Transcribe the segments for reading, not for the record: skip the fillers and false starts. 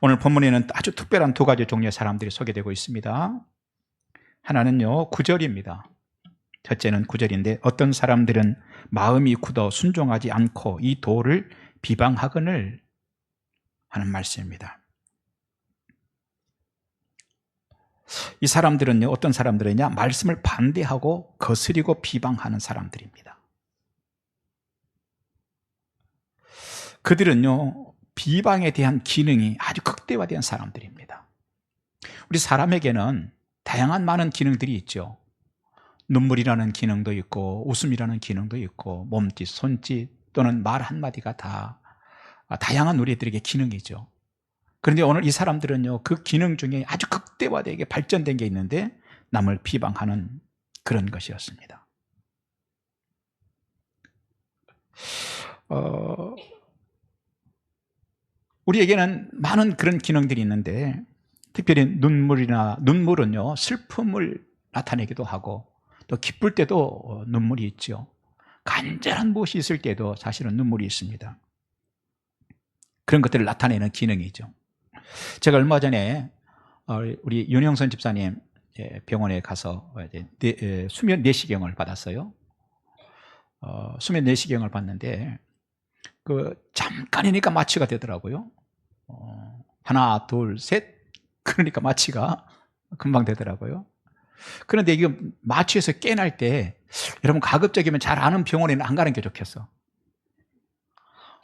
오늘 본문에는 아주 특별한 두 가지 종류의 사람들이 소개되고 있습니다. 하나는요, 구절입니다. 첫째는 구절인데, 어떤 사람들은 마음이 굳어 순종하지 않고 이 도를 비방하거늘 하는 말씀입니다. 이 사람들은요, 어떤 사람들이냐? 말씀을 반대하고 거스리고 비방하는 사람들입니다. 그들은요, 비방에 대한 기능이 아주 극대화된 사람들입니다. 우리 사람에게는 다양한 많은 기능들이 있죠. 눈물이라는 기능도 있고 웃음이라는 기능도 있고 몸짓, 손짓 또는 말 한마디가 다 다양한 우리들에게 기능이죠. 그런데 오늘 이 사람들은요, 그 기능 중에 아주 극대화되게 발전된 게 있는데 남을 비방하는 그런 것이었습니다. 우리에게는 많은 그런 기능들이 있는데 특별히 눈물은요, 슬픔을 나타내기도 하고 또 기쁠 때도 눈물이 있죠. 간절한 무엇이 있을 때도 사실은 눈물이 있습니다. 그런 것들을 나타내는 기능이죠. 제가 얼마 전에 우리 윤영선 집사님 병원에 가서 수면 내시경을 받았어요. 수면 내시경을 받는데 잠깐이니까 마취가 되더라고요. 하나, 둘, 셋, 그러니까 마취가 금방 되더라고요. 그런데 이거 마취해서 깨날 때 여러분 가급적이면 잘 아는 병원에는 안 가는 게 좋겠어.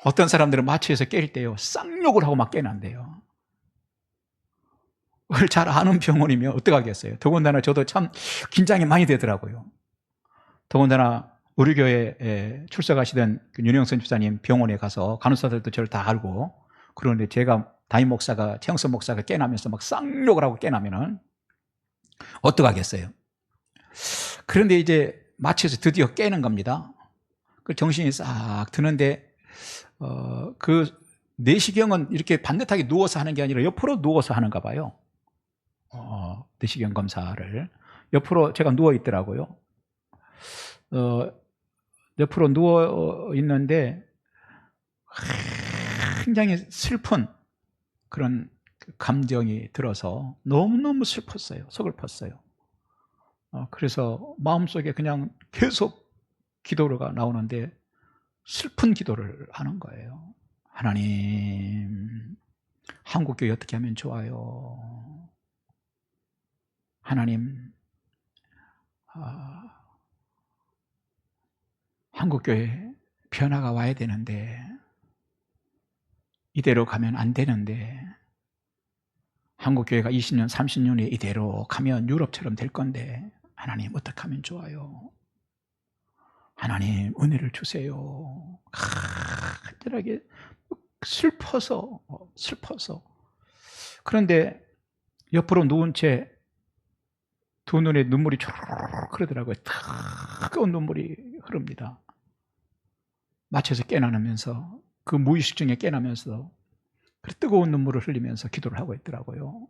어떤 사람들은 마취해서 깰 때요, 쌍욕을 하고 막 깨난대요. 그걸 잘 아는 병원이면 어떡하겠어요. 더군다나 저도 참 긴장이 많이 되더라고요. 더군다나 우리 교회에 출석하시던 윤영선 집사님 병원에 가서 간호사들도 저를 다 알고, 그런데 제가 담임 목사가, 최영선 목사가 깨나면서 막 쌍욕을 하고 깨나면은 어떡하겠어요. 그런데 이제 마취해서 드디어 깨는 겁니다. 그 정신이 싹 드는데 그 내시경은 이렇게 반듯하게 누워서 하는 게 아니라 옆으로 누워서 하는가 봐요. 내시경 검사를 옆으로 제가 누워 있더라고요. 옆으로 누워 있는데 굉장히 슬픈 그런 감정이 들어서 너무너무 슬펐어요. 서글펐어요. 그래서 마음속에 그냥 계속 기도가 나오는데 슬픈 기도를 하는 거예요. 하나님, 한국교회 어떻게 하면 좋아요? 하나님, 한국교회 변화가 와야 되는데 이대로 가면 안 되는데, 한국교회가 20년, 30년에 이대로 가면 유럽처럼 될 건데 하나님 어떻게 하면 좋아요? 하나님 은혜를 주세요. 간절하게 슬퍼서. 그런데 옆으로 누운 채 두 눈에 눈물이 쭈르륵 흐르더라고요. 뜨거운 눈물이 흐릅니다. 마취해서 깨어나면서, 그 무의식 중에 깨어나면서 뜨거운 눈물을 흘리면서 기도를 하고 있더라고요.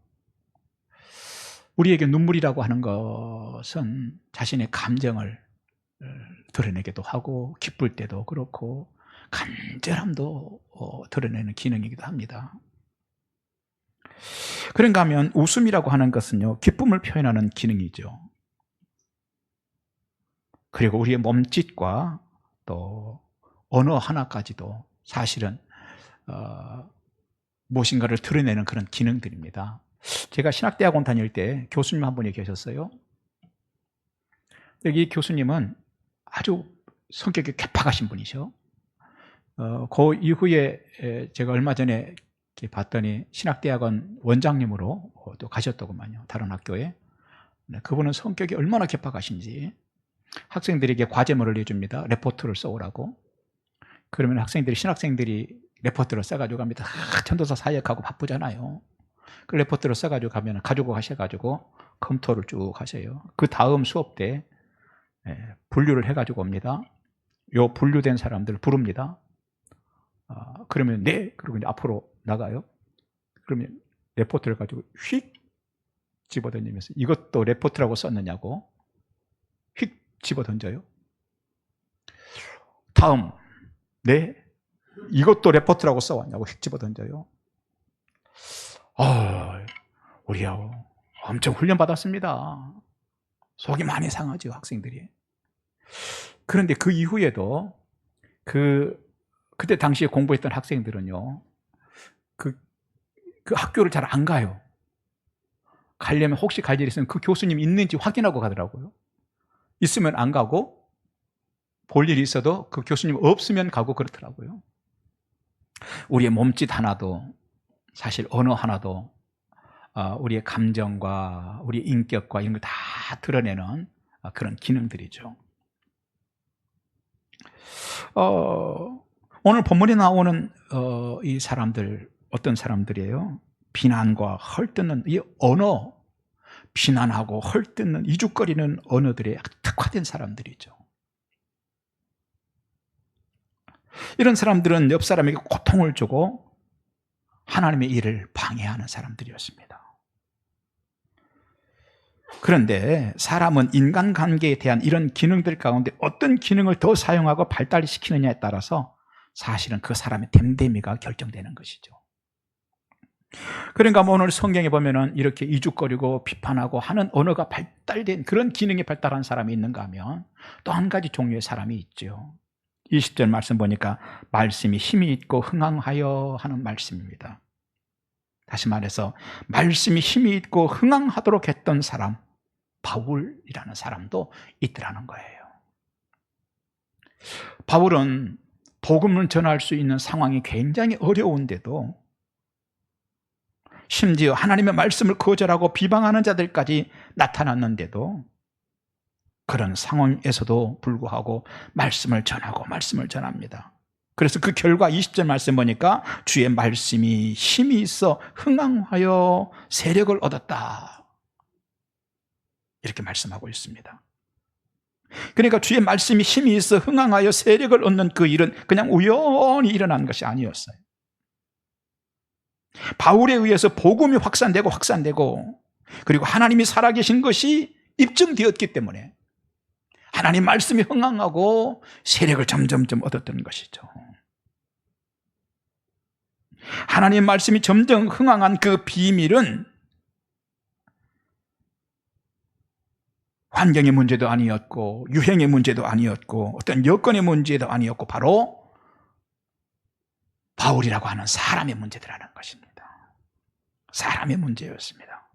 우리에게 눈물이라고 하는 것은 자신의 감정을 드러내기도 하고 기쁠 때도 그렇고 간절함도 드러내는 기능이기도 합니다. 그런가 하면 웃음이라고 하는 것은요, 기쁨을 표현하는 기능이죠. 그리고 우리의 몸짓과 또 언어 하나까지도 사실은 무엇인가를 드러내는 그런 기능들입니다. 제가 신학대학원 다닐 때 교수님 한 분이 계셨어요. 이 교수님은 아주 성격이 괴팍하신 분이셔. 그 이후에 제가 얼마 전에 봤더니 신학대학원 원장님으로 또 가셨더구만요. 다른 학교에. 그분은 성격이 얼마나 괴팍하신지 학생들에게 과제물을 내줍니다. 레포트를 써오라고. 그러면 신학생들이 레포트를 써가지고 갑니다. 전도사 사역하고 바쁘잖아요. 그 레포트를 써가지고 가면 가지고 가셔가지고 검토를 쭉 하세요. 그 다음 수업 때 분류를 해가지고 옵니다. 요 분류된 사람들 부릅니다. 그러면 네, 그리고 이제 앞으로 나가요. 그러면 레포트를 가지고 휙 집어던지면서 이것도 레포트라고 썼느냐고 휙 집어던져요. 다음, 네, 이것도 레포트라고 써왔냐고 휙 집어던져요. 우리요 엄청 훈련받았습니다. 속이 많이 상하죠, 학생들이. 그런데 그 이후에도 그때 당시에 공부했던 학생들은요, 그 학교를 잘 안 가요. 가려면 혹시 갈 일이 있으면 그 교수님 있는지 확인하고 가더라고요. 있으면 안 가고, 볼 일이 있어도 그 교수님 없으면 가고 그렇더라고요. 우리의 몸짓 하나도, 사실 언어 하나도 우리의 감정과 우리의 인격과 이런 거 다 드러내는 그런 기능들이죠. 오늘 본문에 나오는 이 사람들, 어떤 사람들이에요? 비난과 헐뜯는 이 언어, 비난하고 헐뜯는 이죽거리는 언어들에 특화된 사람들이죠. 이런 사람들은 옆 사람에게 고통을 주고 하나님의 일을 방해하는 사람들이었습니다. 그런데 사람은 인간관계에 대한 이런 기능들 가운데 어떤 기능을 더 사용하고 발달시키느냐에 따라서 사실은 그 사람의 됨됨이가 결정되는 것이죠. 그러니까 오늘 성경에 보면은 이렇게 이죽거리고 비판하고 하는 언어가 발달된 그런 기능이 발달한 사람이 있는가 하면 또 한 가지 종류의 사람이 있죠. 20절 말씀 보니까 말씀이 힘이 있고 흥황하여 하는 말씀입니다. 다시 말해서 말씀이 힘이 있고 흥황하도록 했던 사람, 바울이라는 사람도 있더라는 거예요. 바울은 복음을 전할 수 있는 상황이 굉장히 어려운데도 심지어 하나님의 말씀을 거절하고 비방하는 자들까지 나타났는데도 그런 상황에서도 불구하고 말씀을 전하고 말씀을 전합니다. 그래서 그 결과 20절 말씀 보니까 주의 말씀이 힘이 있어 흥황하여 세력을 얻었다, 이렇게 말씀하고 있습니다. 그러니까 주의 말씀이 힘이 있어 흥황하여 세력을 얻는 그 일은 그냥 우연히 일어난 것이 아니었어요. 바울에 의해서 복음이 확산되고 그리고 하나님이 살아계신 것이 입증되었기 때문에 하나님 말씀이 흥황하고 세력을 점점점 얻었던 것이죠. 하나님 말씀이 점점 흥황한 그 비밀은 환경의 문제도 아니었고 유행의 문제도 아니었고 어떤 여건의 문제도 아니었고 바로 바울이라고 하는 사람의 문제들라는 것입니다. 사람의 문제였습니다.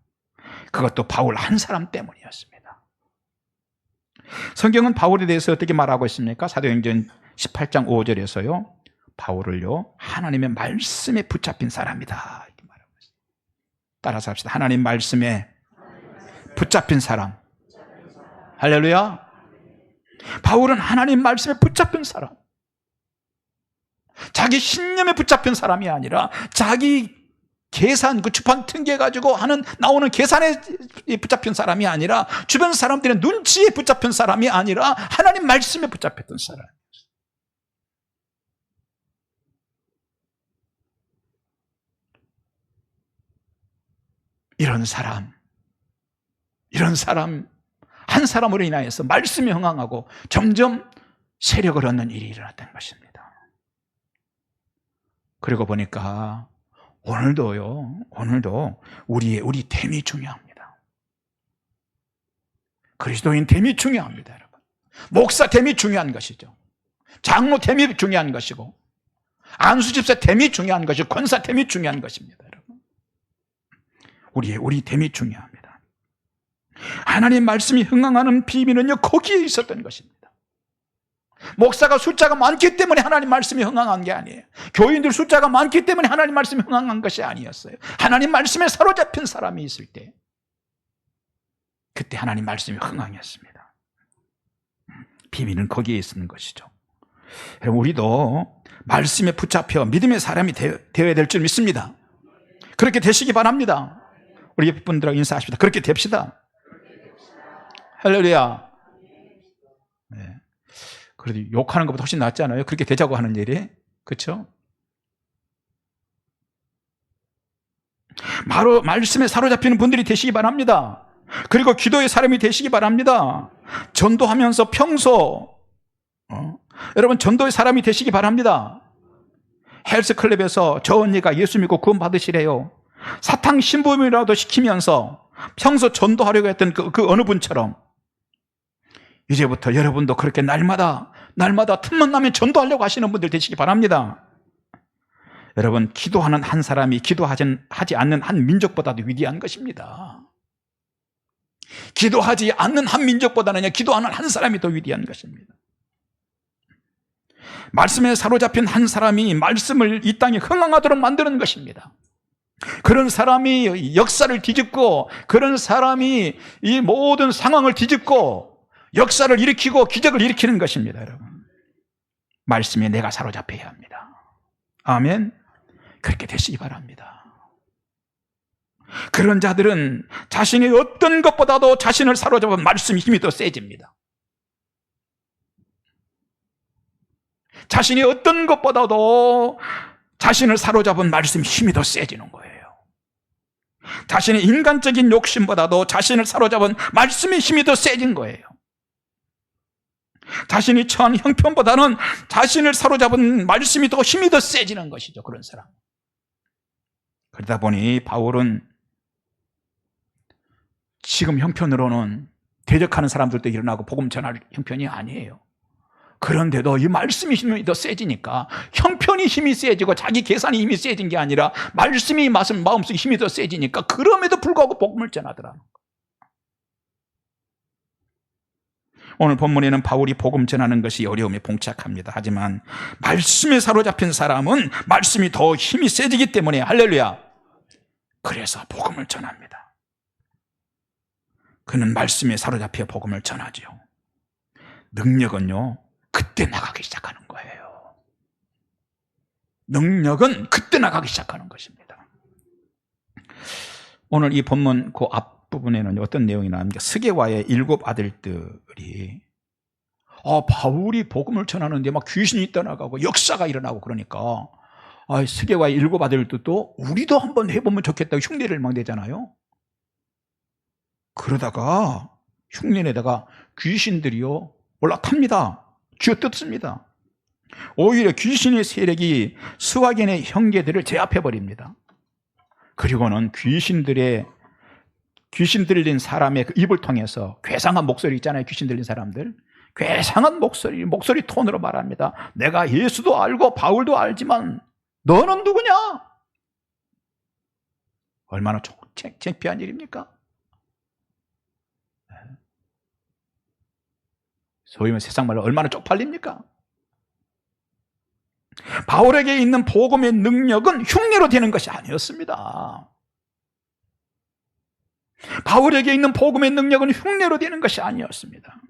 그것도 바울 한 사람 때문이었습니다. 성경은 바울에 대해서 어떻게 말하고 있습니까? 사도행전 18장 5절에서요 바울을요 하나님의 말씀에 붙잡힌 사람이다 이렇게 말하고 있습니다. 따라서 합시다. 하나님 말씀에 붙잡힌 사람. 할렐루야. 바울은 하나님 말씀에 붙잡힌 사람, 자기 신념에 붙잡힌 사람이 아니라 자기 계산, 그 주판 튕겨 가지고 나오는 계산에 붙잡힌 사람이 아니라 주변 사람들의 눈치에 붙잡힌 사람이 아니라 하나님 말씀에 붙잡혔던 사람. 이런 사람 한 사람으로 인하여서 말씀이 흥황하고 점점 세력을 얻는 일이 일어났던 것입니다. 그리고 보니까 오늘도 우리 됨이 중요합니다. 그리스도인 됨이 중요합니다, 여러분. 목사 됨이 중요한 것이죠. 장로 됨이 중요한 것이고 안수집사 됨이 중요한 것이고 권사 됨이 중요한 것입니다, 여러분. 우리 됨이 중요합니다. 하나님 말씀이 흥황하는 비밀은요 거기에 있었던 것입니다. 목사가 숫자가 많기 때문에 하나님 말씀이 흥황한 게 아니에요. 교인들 숫자가 많기 때문에 하나님 말씀이 흥황한 것이 아니었어요. 하나님 말씀에 사로잡힌 사람이 있을 때 그때 하나님 말씀이 흥황했습니다. 비밀은 거기에 있는 것이죠. 우리도 말씀에 붙잡혀 믿음의 사람이 되어야 될 줄 믿습니다. 그렇게 되시기 바랍니다. 우리 옆 분들하고 인사하십시다. 그렇게 됩시다. 할렐루야. 네. 그래도 욕하는 것보다 훨씬 낫지 않아요? 그렇게 되자고 하는 일이. 그렇죠? 바로 말씀에 사로잡히는 분들이 되시기 바랍니다. 그리고 기도의 사람이 되시기 바랍니다. 전도하면서 평소 여러분 전도의 사람이 되시기 바랍니다. 헬스클럽에서 저 언니가 예수 믿고 구원 받으시래요. 사탕 심부름이라도 시키면서 평소 전도하려고 했던 그 어느 분처럼 이제부터 여러분도 그렇게 날마다 틈만 나면 전도하려고 하시는 분들 되시기 바랍니다. 여러분, 기도하는 한 사람이 기도하지 않는 한 민족보다도 위대한 것입니다. 기도하지 않는 한 민족보다는 기도하는 한 사람이 더 위대한 것입니다. 말씀에 사로잡힌 한 사람이 말씀을 이 땅에 흥황하도록 만드는 것입니다. 그런 사람이 역사를 뒤집고, 그런 사람이 이 모든 상황을 뒤집고 역사를 일으키고 기적을 일으키는 것입니다. 여러분, 말씀에 내가 사로잡혀야 합니다. 아멘. 그렇게 되시기 바랍니다. 그런 자들은 자신의 어떤 것보다도 자신을 사로잡은 말씀의 힘이 더 세집니다. 자신의 어떤 것보다도 자신을 사로잡은 말씀의 힘이 더 세지는 거예요. 자신의 인간적인 욕심보다도 자신을 사로잡은 말씀의 힘이 더 세진 거예요. 자신이 처한 형편보다는 자신을 사로잡은 말씀이 더 힘이 더 세지는 것이죠. 그런 사람. 그러다 보니 바울은 지금 형편으로는 대적하는 사람들도 일어나고 복음 전할 형편이 아니에요. 그런데도 이 말씀이 힘이 더 세지니까 형편이 힘이 세지고 자기 계산이 힘이 세진 게 아니라 말씀이 마음속에 힘이 더 세지니까 그럼에도 불구하고 복음을 전하더라는 거예요. 오늘 본문에는 바울이 복음 전하는 것이 어려움에 봉착합니다. 하지만 말씀에 사로잡힌 사람은 말씀이 더 힘이 세지기 때문에, 할렐루야, 그래서 복음을 전합니다. 그는 말씀에 사로잡혀 복음을 전하죠. 능력은요, 그때 나가기 시작하는 거예요. 능력은 그때 나가기 시작하는 것입니다. 오늘 이 본문 그 앞부분에는 어떤 내용이 나옵니까? 스게와의 7 아들들이 바울이 복음을 전하는데 막 귀신이 떠나가고 역사가 일어나고 그러니까 스게와의 7 아들들도 우리도 한번 해보면 좋겠다고 흉내를 막 내잖아요. 그러다가 흉내내다가 귀신들이요 올라탑니다. 쥐어뜯습니다. 오히려 귀신의 세력이 스와겐의 형제들을 제압해버립니다. 그리고는 귀신 들린 사람의 그 입을 통해서 괴상한 목소리 있잖아요. 귀신 들린 사람들, 괴상한 목소리 톤으로 말합니다. 내가 예수도 알고 바울도 알지만 너는 누구냐? 얼마나 창피한 일입니까? 소위 말해 세상 말로 얼마나 쪽팔립니까? 바울에게 있는 복음의 능력은 흉내로 되는 것이 아니었습니다. 바울에게 있는 복음의 능력은 흉내로 되는 것이 아니었습니다.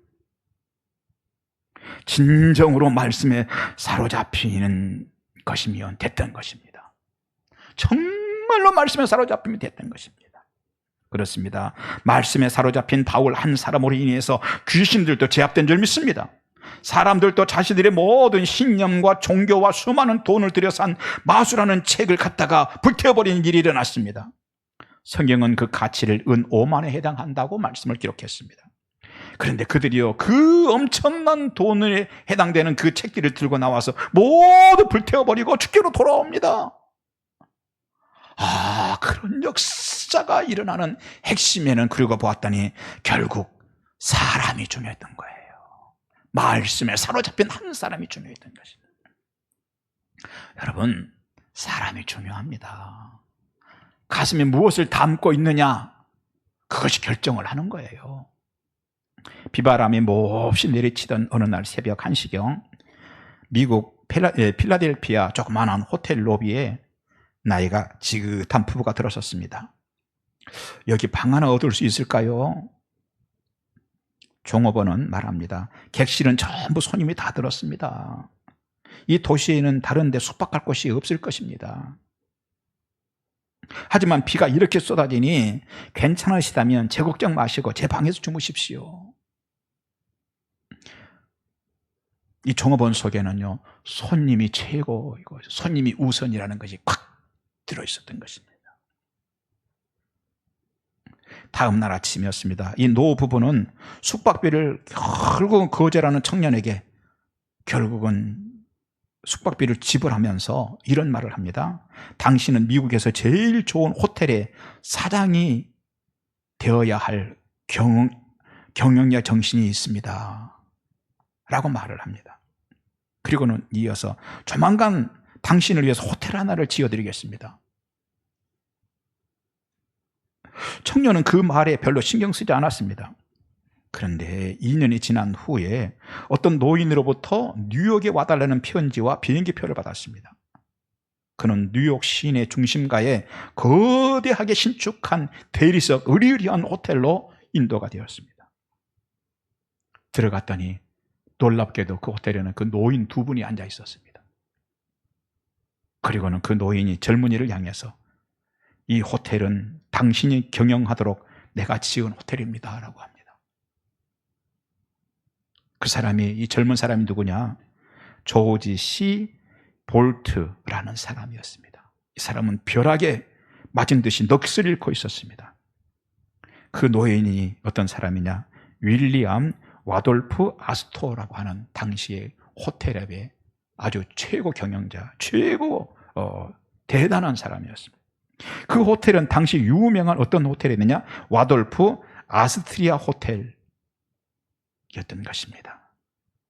진정으로 말씀에 사로잡히는 것이면 됐던 것입니다. 정말로 말씀에 사로잡히면 됐던 것입니다. 그렇습니다. 말씀에 사로잡힌 바울 한 사람으로 인해서 귀신들도 제압된 줄 믿습니다. 사람들도 자신들의 모든 신념과 종교와 수많은 돈을 들여 산 마수라는 책을 갖다가 불태워버리는 일이 일어났습니다. 성경은 그 가치를 은 5만에 해당한다고 말씀을 기록했습니다. 그런데 그들이요, 그 엄청난 돈에 해당되는 그 책들을 들고 나와서 모두 불태워버리고 주께로 돌아옵니다. 그런 역사가 일어나는 핵심에는 그리고 보았더니 결국 사람이 중요했던 거예요. 말씀에 사로잡힌 한 사람이 중요했던 것입니다. 여러분, 사람이 중요합니다. 가슴에 무엇을 담고 있느냐, 그것이 결정을 하는 거예요. 비바람이 몹시 내리치던 어느 날 새벽 1시경 미국 필라델피아 조그마한 호텔 로비에 나이가 지긋한 부부가 들어섰습니다. 여기 방 하나 얻을 수 있을까요? 종업원은 말합니다. 객실은 전부 손님이 다 들었습니다. 이 도시에는 다른 데 숙박할 곳이 없을 것입니다. 하지만 비가 이렇게 쏟아지니 괜찮으시다면 제 걱정 마시고 제 방에서 주무십시오. 이 종업원 속에는요, 손님이 최고이고 손님이 우선이라는 것이 콱 들어있었던 것입니다. 다음 날 아침이었습니다. 이 노부부는 숙박비를 결국은 거절하는 청년에게 결국은 숙박비를 지불하면서 이런 말을 합니다. 당신은 미국에서 제일 좋은 호텔의 사장이 되어야 할 경영력 정신이 있습니다 라고 말을 합니다. 그리고는 이어서 조만간 당신을 위해서 호텔 하나를 지어드리겠습니다. 청년은 그 말에 별로 신경 쓰지 않았습니다. 그런데 2년이 지난 후에 어떤 노인으로부터 뉴욕에 와달라는 편지와 비행기표를 받았습니다. 그는 뉴욕 시내 중심가에 거대하게 신축한 대리석 으리으리한 호텔로 인도가 되었습니다. 들어갔더니 놀랍게도 그 호텔에는 그 노인 두 분이 앉아 있었습니다. 그리고는 그 노인이 젊은이를 향해서 이 호텔은 당신이 경영하도록 내가 지은 호텔입니다 라고 합니다. 그 사람이, 이 젊은 사람이 누구냐? 조지 C. 볼트라는 사람이었습니다. 이 사람은 벼락에 맞은 듯이 넋을 잃고 있었습니다. 그 노인이 어떤 사람이냐? 윌리엄 와돌프 아스토라고 하는 당시의 호텔업의 아주 최고 경영자, 최고 대단한 사람이었습니다. 그 호텔은 당시 유명한 어떤 호텔이었느냐? 와돌프 아스트리아 호텔이었던 것입니다.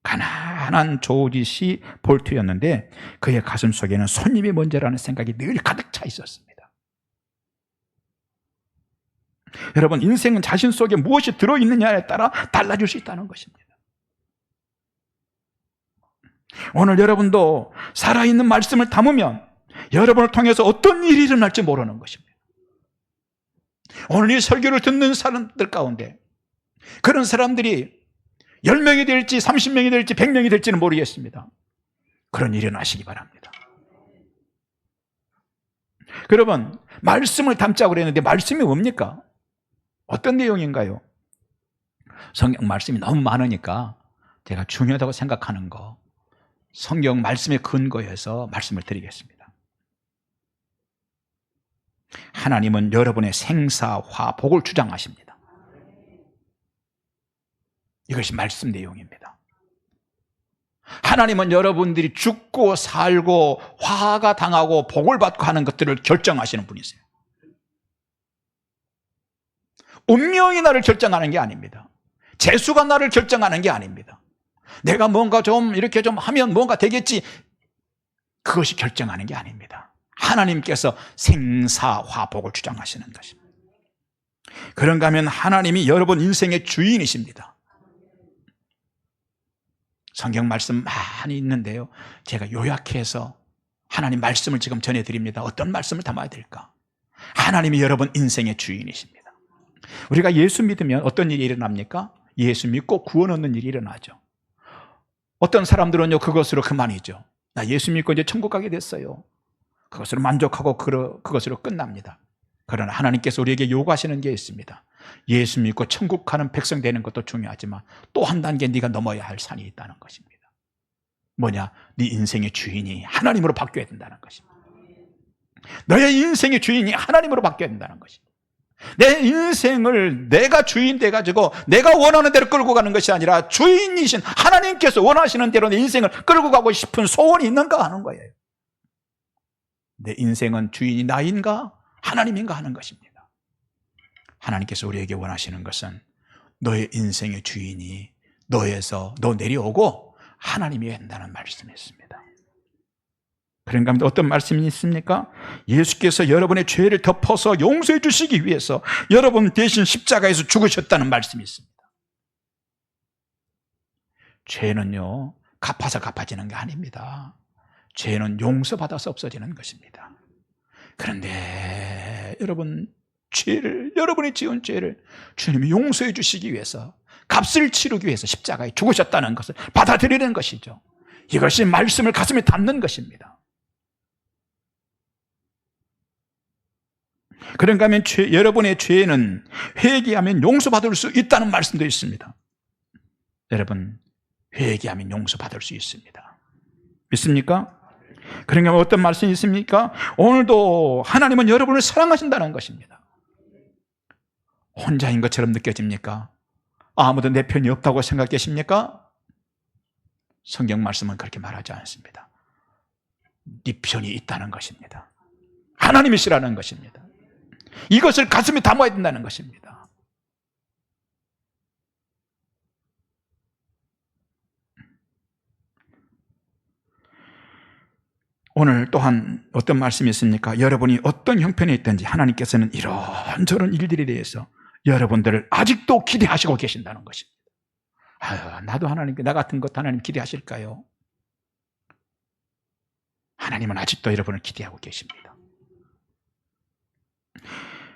가난한 조지 C. 볼트였는데 그의 가슴 속에는 손님이 먼저라는 생각이 늘 가득 차 있었습니다. 여러분, 인생은 자신 속에 무엇이 들어있느냐에 따라 달라질 수 있다는 것입니다. 오늘 여러분도 살아있는 말씀을 담으면 여러분을 통해서 어떤 일이 일어날지 모르는 것입니다. 오늘 이 설교를 듣는 사람들 가운데 그런 사람들이 10명이 될지 30명이 될지 100명이 될지는 모르겠습니다. 그런 일이 일어나시기 바랍니다. 여러분, 말씀을 담자고 그랬는데 말씀이 뭡니까? 어떤 내용인가요? 성경 말씀이 너무 많으니까 제가 중요하다고 생각하는 거, 성경 말씀에 근거해서 말씀을 드리겠습니다. 하나님은 여러분의 생사화 복을 주장하십니다. 이것이 말씀 내용입니다. 하나님은 여러분들이 죽고 살고 화가 당하고 복을 받고 하는 것들을 결정하시는 분이세요. 운명이 나를 결정하는 게 아닙니다. 재수가 나를 결정하는 게 아닙니다. 내가 뭔가 좀 이렇게 좀 하면 뭔가 되겠지, 그것이 결정하는 게 아닙니다. 하나님께서 생사화복을 주장하시는 것입니다. 그런가 하면 하나님이 여러분 인생의 주인이십니다. 성경 말씀 많이 있는데요, 제가 요약해서 하나님 말씀을 지금 전해드립니다. 어떤 말씀을 담아야 될까? 하나님이 여러분 인생의 주인이십니다. 우리가 예수 믿으면 어떤 일이 일어납니까? 예수 믿고 구원 얻는 일이 일어나죠. 어떤 사람들은요, 그것으로 그만이죠. 나 예수 믿고 이제 천국 가게 됐어요. 그것으로 만족하고 그것으로 끝납니다. 그러나 하나님께서 우리에게 요구하시는 게 있습니다. 예수 믿고 천국 가는 백성 되는 것도 중요하지만 또 한 단계 네가 넘어야 할 산이 있다는 것입니다. 뭐냐? 네 인생의 주인이 하나님으로 바뀌어야 된다는 것입니다. 너의 인생의 주인이 하나님으로 바뀌어야 된다는 것입니다. 내 인생을 내가 주인 돼가지고 내가 원하는 대로 끌고 가는 것이 아니라 주인이신 하나님께서 원하시는 대로 내 인생을 끌고 가고 싶은 소원이 있는가 하는 거예요. 내 인생은 주인이 나인가 하나님인가 하는 것입니다. 하나님께서 우리에게 원하시는 것은 너의 인생의 주인이 너에서 너 내려오고 하나님이 된다는 말씀이 있습니다. 그런가 하면 어떤 말씀이 있습니까? 예수께서 여러분의 죄를 덮어서 용서해 주시기 위해서 여러분 대신 십자가에서 죽으셨다는 말씀이 있습니다. 죄는요, 갚아서 갚아지는 게 아닙니다. 죄는 용서받아서 없어지는 것입니다. 그런데 여러분이 지은 죄를 주님이 용서해 주시기 위해서, 값을 치르기 위해서 십자가에 죽으셨다는 것을 받아들이는 것이죠. 이것이 말씀을 가슴에 담는 것입니다. 그런가 하면 여러분의 죄는 회개하면 용서받을 수 있다는 말씀도 있습니다. 여러분, 회개하면 용서받을 수 있습니다. 믿습니까? 그런가 하면 어떤 말씀이 있습니까? 오늘도 하나님은 여러분을 사랑하신다는 것입니다. 혼자인 것처럼 느껴집니까? 아무도 내 편이 없다고 생각되십니까? 성경 말씀은 그렇게 말하지 않습니다. 네 편이 있다는 것입니다. 하나님이시라는 것입니다. 이것을 가슴에 담아야 된다는 것입니다. 오늘 또한 어떤 말씀이 있습니까? 여러분이 어떤 형편에 있든지 하나님께서는 이런저런 일들에 대해서 여러분들을 아직도 기대하시고 계신다는 것입니다. 아유, 나도 하나님께 나 같은 것 하나님 기대하실까요? 하나님은 아직도 여러분을 기대하고 계십니다.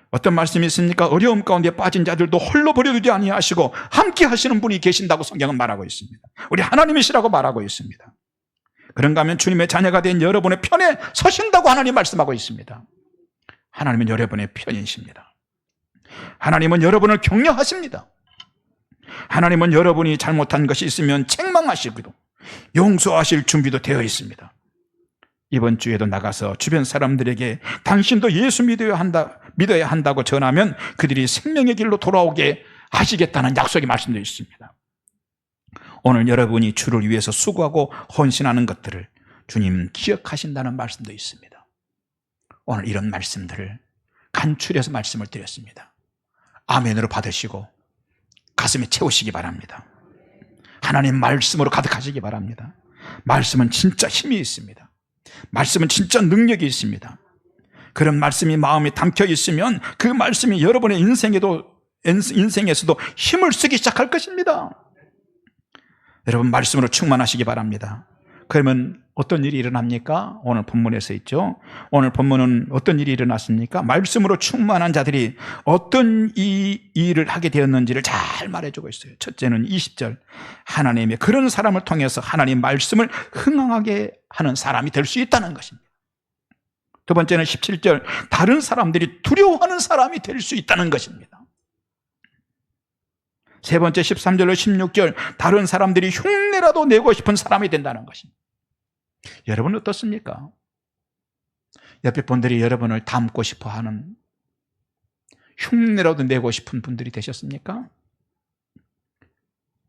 어떤 말씀이 있습니까? 어려움 가운데 빠진 자들도 홀로 버려두지 아니하시고 함께 하시는 분이 계신다고 성경은 말하고 있습니다. 우리 하나님이시라고 말하고 있습니다. 그런가 하면 주님의 자녀가 된 여러분의 편에 서신다고 하나님 말씀하고 있습니다. 하나님은 여러분의 편이십니다. 하나님은 여러분을 격려하십니다. 하나님은 여러분이 잘못한 것이 있으면 책망하시기도 용서하실 준비도 되어 있습니다. 이번 주에도 나가서 주변 사람들에게 당신도 예수 믿어야 한다고 전하면 그들이 생명의 길로 돌아오게 하시겠다는 약속이 말씀되어 있습니다. 오늘 여러분이 주를 위해서 수고하고 헌신하는 것들을 주님 기억하신다는 말씀도 있습니다. 오늘 이런 말씀들을 간추려서 말씀을 드렸습니다. 아멘으로 받으시고 가슴에 채우시기 바랍니다. 하나님 말씀으로 가득하시기 바랍니다. 말씀은 진짜 힘이 있습니다. 말씀은 진짜 능력이 있습니다. 그런 말씀이 마음에 담겨 있으면 그 말씀이 여러분의 인생에서도 힘을 쓰기 시작할 것입니다. 여러분 말씀으로 충만하시기 바랍니다. 그러면 어떤 일이 일어납니까? 오늘 본문에서 있죠. 오늘 본문은 어떤 일이 일어났습니까? 말씀으로 충만한 자들이 어떤 이 일을 하게 되었는지를 잘 말해주고 있어요. 첫째는 20절, 하나님의 그런 사람을 통해서 하나님 말씀을 흥황하게 하는 사람이 될 수 있다는 것입니다. 두 번째는 17절, 다른 사람들이 두려워하는 사람이 될 수 있다는 것입니다. 세 번째 13절로 16절, 다른 사람들이 흉내라도 내고 싶은 사람이 된다는 것입니다. 여러분은 어떻습니까? 옆에 분들이 여러분을 닮고 싶어 하는, 흉내라도 내고 싶은 분들이 되셨습니까?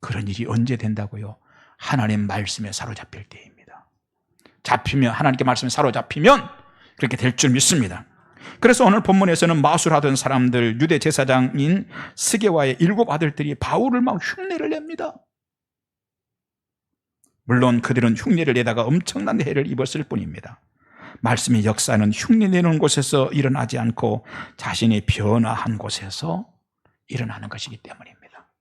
그런 일이 언제 된다고요? 하나님 말씀에 사로잡힐 때입니다. 하나님께 말씀에 사로잡히면 그렇게 될 줄 믿습니다. 그래서 오늘 본문에서는 마술하던 사람들, 유대 제사장인 스게와의 7 아들들이 바울을 막 흉내를 냅니다. 물론 그들은 흉내를 내다가 엄청난 해를 입었을 뿐입니다. 말씀의 역사는 흉내내는 곳에서 일어나지 않고 자신이 변화한 곳에서 일어나는 것이기 때문입니다.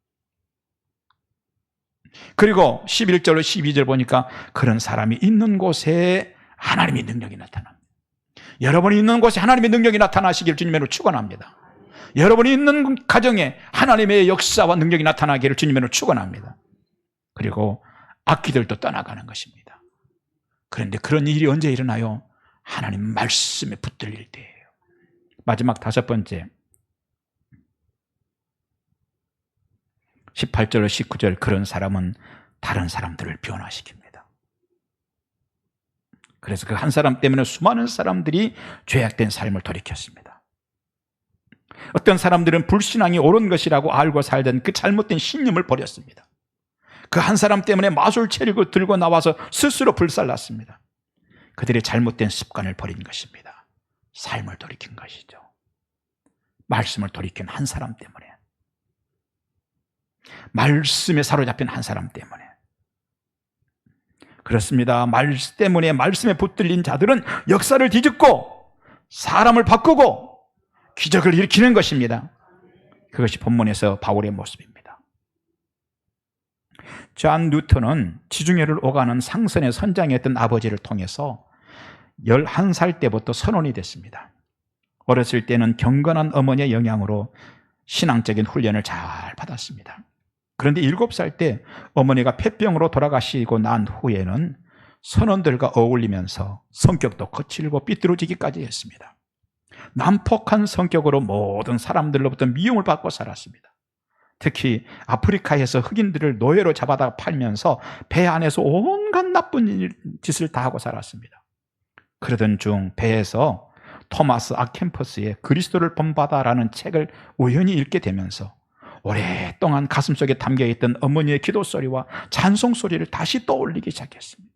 그리고 11절로 12절 보니까 그런 사람이 있는 곳에 하나님의 능력이 나타납니다. 여러분이 있는 곳에 하나님의 능력이 나타나시길 주님으로 축원합니다. 여러분이 있는 가정에 하나님의 역사와 능력이 나타나기를 주님으로 축원합니다. 그리고 악기들도 떠나가는 것입니다. 그런데 그런 일이 언제 일어나요? 하나님 말씀에 붙들릴 때예요. 마지막 5번째 18절로 19절, 그런 사람은 다른 사람들을 변화시킵니다. 그래서 그 한 사람 때문에 수많은 사람들이 죄악된 삶을 돌이켰습니다. 어떤 사람들은 불신앙이 옳은 것이라고 알고 살던 그 잘못된 신념을 버렸습니다. 그 한 사람 때문에 마술체를 들고 나와서 스스로 불살랐습니다. 그들의 잘못된 습관을 버린 것입니다. 삶을 돌이킨 것이죠. 말씀을 돌이킨 한 사람 때문에, 말씀에 사로잡힌 한 사람 때문에. 그렇습니다. 말씀 때문에, 말씀에 붙들린 자들은 역사를 뒤집고 사람을 바꾸고 기적을 일으키는 것입니다. 그것이 본문에서 바울의 모습입니다. 존 뉴턴은 지중해를 오가는 상선의 선장이었던 아버지를 통해서 11살 때부터 선원이 됐습니다. 어렸을 때는 경건한 어머니의 영향으로 신앙적인 훈련을 잘 받았습니다. 그런데 7살 때 어머니가 폐병으로 돌아가시고 난 후에는 선원들과 어울리면서 성격도 거칠고 삐뚤어지기까지 했습니다. 난폭한 성격으로 모든 사람들로부터 미움을 받고 살았습니다. 특히 아프리카에서 흑인들을 노예로 잡아다 팔면서 배 안에서 온갖 나쁜 짓을 다 하고 살았습니다. 그러던 중 배에서 토마스 아캠퍼스의 그리스도를 본받아라는 책을 우연히 읽게 되면서 오랫동안 가슴속에 담겨있던 어머니의 기도 소리와 찬송 소리를 다시 떠올리기 시작했습니다.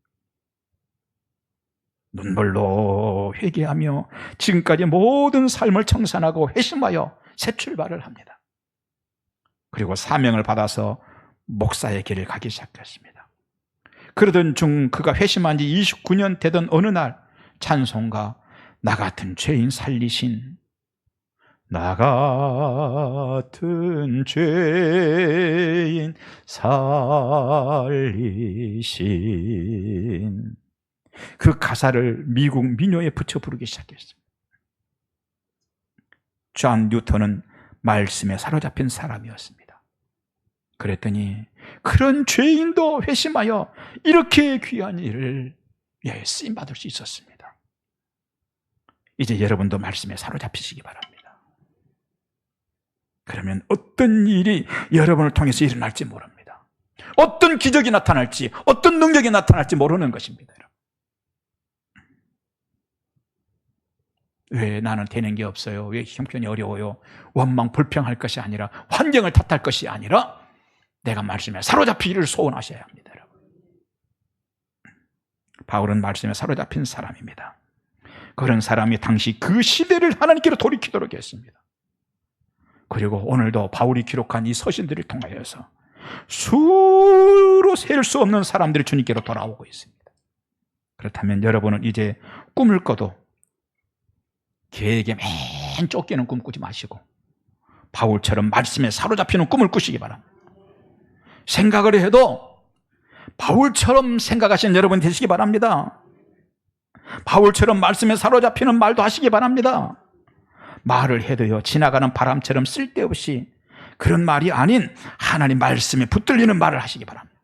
눈물로 회개하며 지금까지 모든 삶을 청산하고 회심하여 새 출발을 합니다. 그리고 사명을 받아서 목사의 길을 가기 시작했습니다. 그러던 중 그가 회심한 지 29년 되던 어느 날 찬송가 나 같은 죄인 살리신 나 같은 죄인 살리신 그 가사를 미국 민요에 붙여 부르기 시작했습니다. 존 뉴턴은 말씀에 사로잡힌 사람이었습니다. 그랬더니 그런 죄인도 회심하여 이렇게 귀한 일을 위하여 쓰임받을 수 있었습니다. 이제 여러분도 말씀에 사로잡히시기 바랍니다. 그러면 어떤 일이 여러분을 통해서 일어날지 모릅니다. 어떤 기적이 나타날지, 어떤 능력이 나타날지 모르는 것입니다. 왜 나는 되는 게 없어요? 왜 형편이 어려워요? 원망 불평할 것이 아니라, 환경을 탓할 것이 아니라 내가 말씀에 사로잡히기를 소원하셔야 합니다. 여러분. 바울은 말씀에 사로잡힌 사람입니다. 그런 사람이 당시 그 시대를 하나님께로 돌이키도록 했습니다. 그리고 오늘도 바울이 기록한 이 서신들을 통하여서 수로 셀 수 없는 사람들이 주님께로 돌아오고 있습니다. 그렇다면 여러분은 이제 꿈을 꿔도 계획에 맨 쫓기는 꿈 꾸지 마시고 바울처럼 말씀에 사로잡히는 꿈을 꾸시기 바랍니다. 생각을 해도 바울처럼 생각하시는 여러분이 되시기 바랍니다. 바울처럼 말씀에 사로잡히는 말도 하시기 바랍니다. 말을 해도요, 지나가는 바람처럼 쓸데없이 그런 말이 아닌 하나님 말씀에 붙들리는 말을 하시기 바랍니다.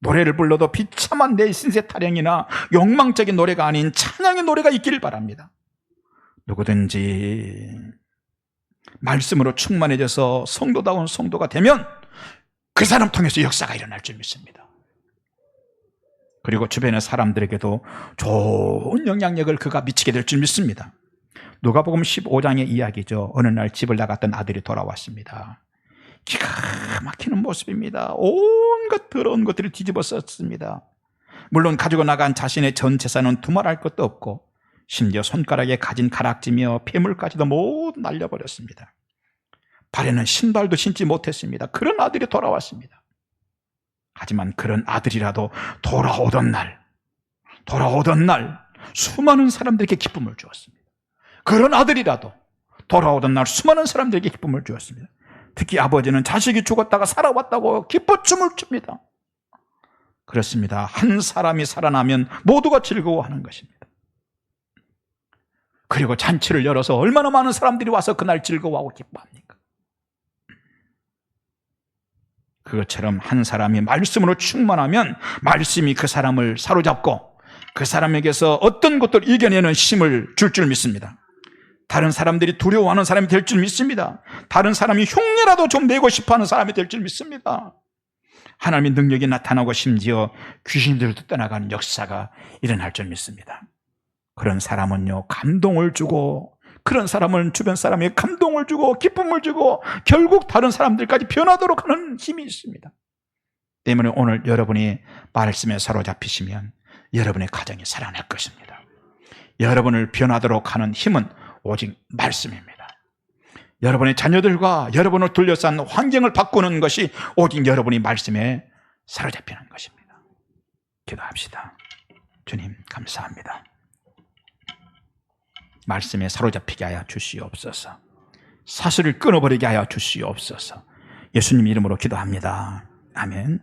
노래를 불러도 비참한 내 신세 타령이나 욕망적인 노래가 아닌 찬양의 노래가 있기를 바랍니다. 누구든지 말씀으로 충만해져서 성도다운 성도가 되면 그 사람 통해서 역사가 일어날 줄 믿습니다. 그리고 주변의 사람들에게도 좋은 영향력을 그가 미치게 될 줄 믿습니다. 누가복음 15장의 이야기죠. 어느 날 집을 나갔던 아들이 돌아왔습니다. 기가 막히는 모습입니다. 온갖 더러운 것들을 뒤집어 썼습니다. 물론 가지고 나간 자신의 전 재산은 두말할 것도 없고 심지어 손가락에 가진 가락지며 폐물까지도 모두 날려버렸습니다. 발에는 신발도 신지 못했습니다. 그런 아들이 돌아왔습니다. 하지만 그런 아들이라도 돌아오던 날 수많은 사람들에게 기쁨을 주었습니다. 그런 아들이라도 돌아오던 날 수많은 사람들에게 기쁨을 주었습니다. 특히 아버지는 자식이 죽었다가 살아왔다고 기뻐 춤을 춥니다. 그렇습니다. 한 사람이 살아나면 모두가 즐거워하는 것입니다. 그리고 잔치를 열어서 얼마나 많은 사람들이 와서 그날 즐거워하고 기뻐합니까? 그것처럼 한 사람이 말씀으로 충만하면 말씀이 그 사람을 사로잡고 그 사람에게서 어떤 것들을 이겨내는 힘을 줄 줄 믿습니다. 다른 사람들이 두려워하는 사람이 될 줄 믿습니다. 다른 사람이 흉내라도 좀 내고 싶어하는 사람이 될 줄 믿습니다. 하나님의 능력이 나타나고 심지어 귀신들도 떠나가는 역사가 일어날 줄 믿습니다. 그런 사람은요, 감동을 주고, 그런 사람은 주변 사람에게 감동을 주고 기쁨을 주고 결국 다른 사람들까지 변하도록 하는 힘이 있습니다. 때문에 오늘 여러분이 말씀에 사로잡히시면 여러분의 가정이 살아날 것입니다. 여러분을 변하도록 하는 힘은 오직 말씀입니다. 여러분의 자녀들과 여러분을 둘러싼 환경을 바꾸는 것이 오직 여러분이 말씀에 사로잡히는 것입니다. 기도합시다. 주님 감사합니다. 말씀에 사로잡히게 하여 주시옵소서. 사슬을 끊어버리게 하여 주시옵소서. 예수님 이름으로 기도합니다. 아멘.